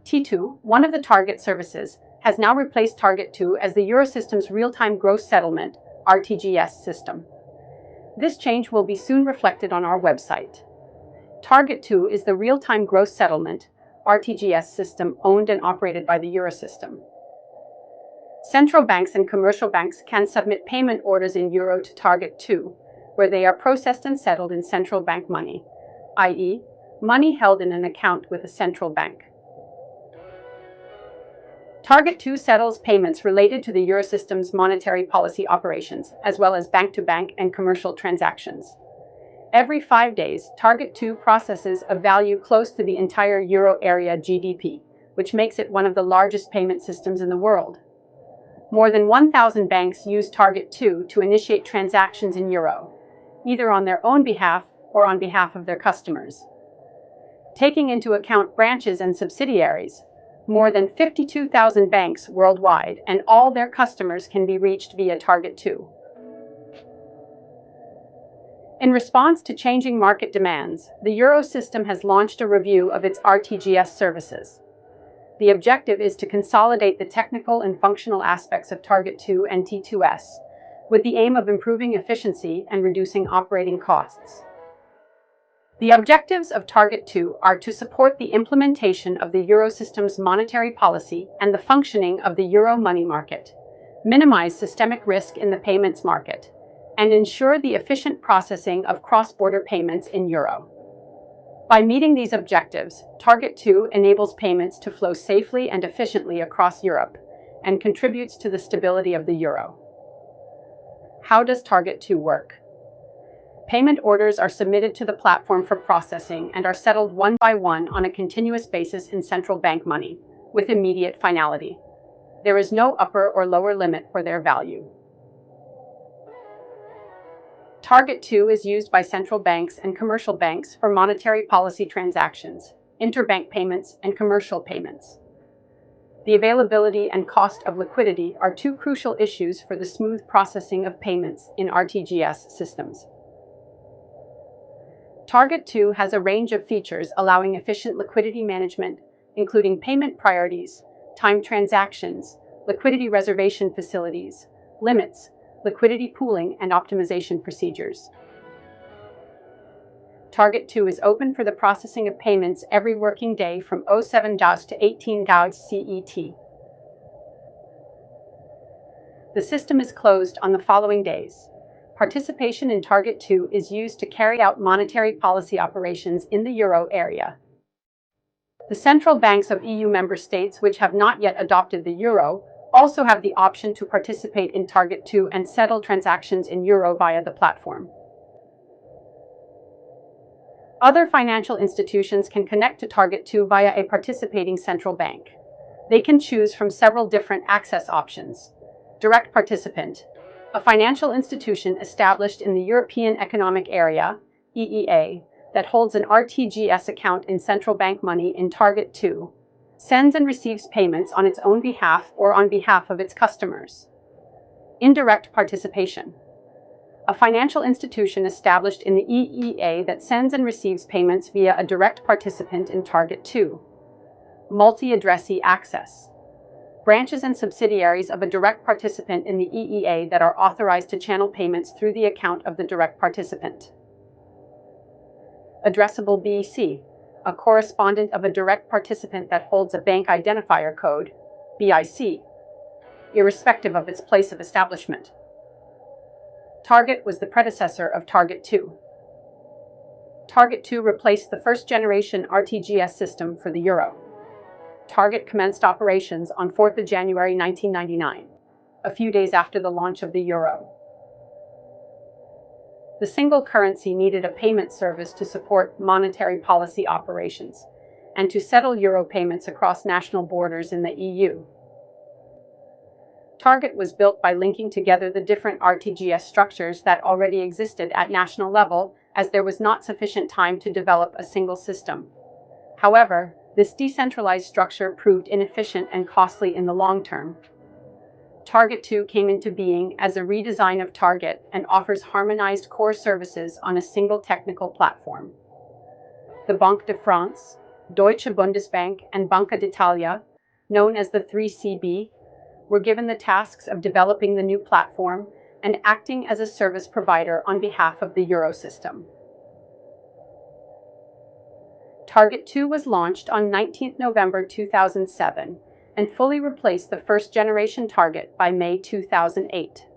T2, one of the Target services, has now replaced TARGET2 as the Eurosystem's real-time gross settlement (RTGS) system. This change will be soon reflected on our website. TARGET2 is the real-time gross settlement (RTGS) system owned and operated by the Eurosystem. Central banks and commercial banks can submit payment orders in euro to TARGET2, where they are processed and settled in central bank money, i.e., money held in an account with a central bank. TARGET2 settles payments related to the Eurosystem's monetary policy operations, as well as bank-to-bank and commercial transactions. Every 5 days, TARGET2 processes a value close to the entire euro area GDP, which makes it one of the largest payment systems in the world. More than 1,000 banks use TARGET2 to initiate transactions in euro, either on their own behalf or on behalf of their customers. Taking into account branches and subsidiaries, more than 52,000 banks worldwide and all their customers can be reached via TARGET2. In response to changing market demands, the Eurosystem has launched a review of its RTGS services. The objective is to consolidate the technical and functional aspects of TARGET2 and T2S, with the aim of improving efficiency and reducing operating costs. The objectives of TARGET2 are to support the implementation of the Eurosystem's monetary policy and the functioning of the euro money market, minimize systemic risk in the payments market, and ensure the efficient processing of cross-border payments in euro. By meeting these objectives, TARGET2 enables payments to flow safely and efficiently across Europe and contributes to the stability of the euro. How does TARGET2 work? Payment orders are submitted to the platform for processing and are settled one by one on a continuous basis in central bank money, with immediate finality. There is no upper or lower limit for their value. TARGET2 is used by central banks and commercial banks for monetary policy transactions, interbank payments, and commercial payments. The availability and cost of liquidity are two crucial issues for the smooth processing of payments in RTGS systems. TARGET2 has a range of features allowing efficient liquidity management, including payment priorities, timed transactions, liquidity reservation facilities, limits, liquidity pooling, and optimization procedures. TARGET2 is open for the processing of payments every working day from 07 hours to 18 hours CET. The system is closed on the following days. Participation in TARGET2 is used to carry out monetary policy operations in the euro area. The central banks of EU member states which have not yet adopted the euro also have the option to participate in TARGET2 and settle transactions in euro via the platform. Other financial institutions can connect to TARGET2 via a participating central bank. They can choose from several different access options. Direct participant, a financial institution established in the European Economic Area, EEA, that holds an RTGS account in central bank money in TARGET2, sends and receives payments on its own behalf or on behalf of its customers. Indirect participation, a financial institution established in the EEA that sends and receives payments via a direct participant in TARGET2. Multi-addressee access, branches and subsidiaries of a direct participant in the EEA that are authorized to channel payments through the account of the direct participant. Addressable BEC, a correspondent of a direct participant that holds a bank identifier code, BIC, irrespective of its place of establishment. Target was the predecessor of TARGET2. TARGET2 replaced the first-generation RTGS system for the euro. Target commenced operations on 4th of January 1999, a few days after the launch of the euro. The single currency needed a payment service to support monetary policy operations and to settle euro payments across national borders in the EU. Target was built by linking together the different RTGS structures that already existed at national level, as there was not sufficient time to develop a single system. However, this decentralized structure proved inefficient and costly in the long term. TARGET2 came into being as a redesign of Target and offers harmonized core services on a single technical platform. The Banque de France, Deutsche Bundesbank and Banca d'Italia, known as the 3CB, were given the tasks of developing the new platform and acting as a service provider on behalf of the Eurosystem. TARGET2 was launched on 19 November 2007 and fully replaced the first-generation Target by May 2008.